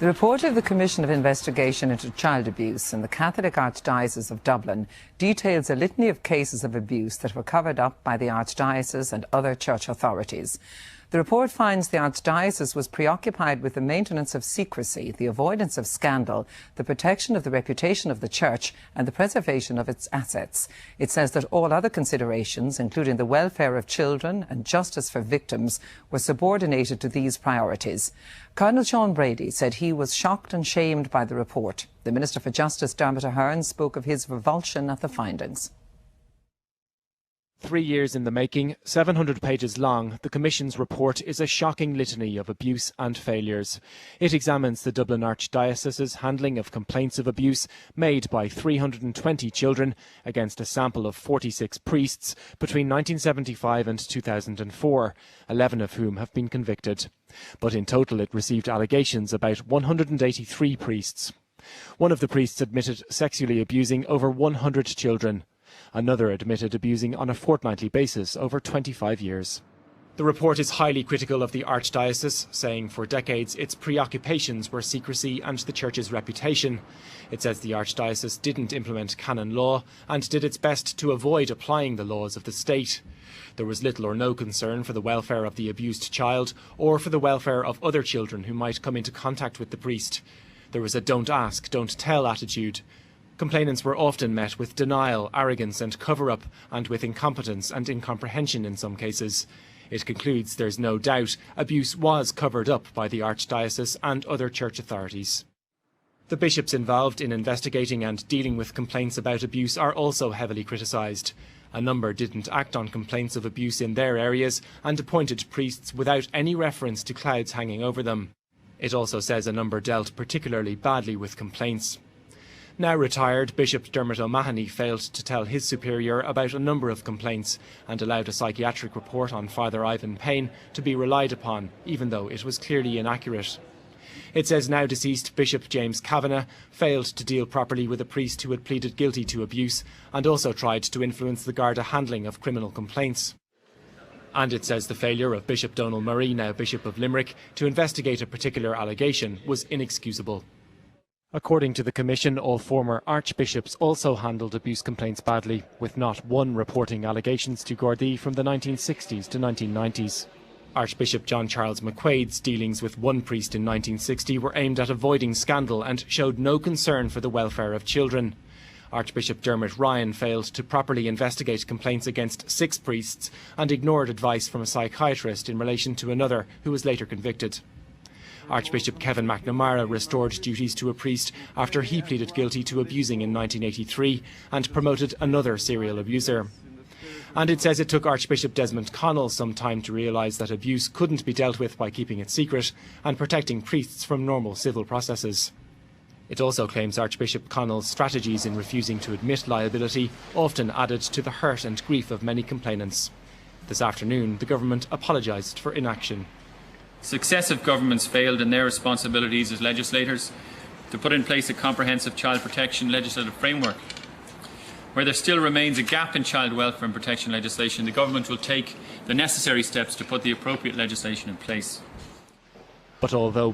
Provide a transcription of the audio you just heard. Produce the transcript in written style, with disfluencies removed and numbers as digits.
The report of the Commission of Investigation into Child Abuse in the Catholic Archdiocese of Dublin details a litany of cases of abuse that were covered up by the Archdiocese and other church authorities. The report finds the Archdiocese was preoccupied with the maintenance of secrecy, the avoidance of scandal, the protection of the reputation of the Church and the preservation of its assets. It says that all other considerations, including the welfare of children and justice for victims, were subordinated to these priorities. Cardinal Sean Brady said he was shocked and shamed by the report. The Minister for Justice, Dermot Ahern, spoke of his revulsion at the findings. 3 years in the making, 700 pages long, the Commission's report is a shocking litany of abuse and failures. It examines the Dublin Archdiocese's handling of complaints of abuse made by 320 children against a sample of 46 priests between 1975 and 2004, 11 of whom have been convicted. But in total it received allegations about 183 priests. One of the priests admitted sexually abusing over 100 children. Another admitted abusing on a fortnightly basis over 25 years. The report is highly critical of the Archdiocese, saying for decades its preoccupations were secrecy and the Church's reputation. It says the Archdiocese didn't implement canon law and did its best to avoid applying the laws of the state. There was little or no concern for the welfare of the abused child or for the welfare of other children who might come into contact with the priest. There was a don't ask, don't tell attitude. Complainants were often met with denial, arrogance and cover-up, and with incompetence and incomprehension in some cases. It concludes there's no doubt abuse was covered up by the Archdiocese and other church authorities. The bishops involved in investigating and dealing with complaints about abuse are also heavily criticised. A number didn't act on complaints of abuse in their areas and appointed priests without any reference to clouds hanging over them. It also says a number dealt particularly badly with complaints. Now retired, Bishop Dermot O'Mahony failed to tell his superior about a number of complaints and allowed a psychiatric report on Father Ivan Payne to be relied upon, even though it was clearly inaccurate. It says now deceased Bishop James Kavanagh failed to deal properly with a priest who had pleaded guilty to abuse and also tried to influence the Garda handling of criminal complaints. And it says the failure of Bishop Donal Murray, now Bishop of Limerick, to investigate a particular allegation was inexcusable. According to the Commission, all former archbishops also handled abuse complaints badly, with not one reporting allegations to Gardaí from the 1960s to 1990s. Archbishop John Charles McQuaid's dealings with one priest in 1960 were aimed at avoiding scandal and showed no concern for the welfare of children. Archbishop Dermot Ryan failed to properly investigate complaints against 6 priests and ignored advice from a psychiatrist in relation to another who was later convicted. Archbishop Kevin McNamara restored duties to a priest after he pleaded guilty to abusing in 1983 and promoted another serial abuser. And it says it took Archbishop Desmond Connell some time to realise that abuse couldn't be dealt with by keeping it secret and protecting priests from normal civil processes. It also claims Archbishop Connell's strategies in refusing to admit liability often added to the hurt and grief of many complainants. This afternoon, the government apologised for inaction. Successive governments failed in their responsibilities as legislators to put in place a comprehensive child protection legislative framework. Where there still remains a gap in child welfare and protection legislation, the government will take the necessary steps to put the appropriate legislation in place. But although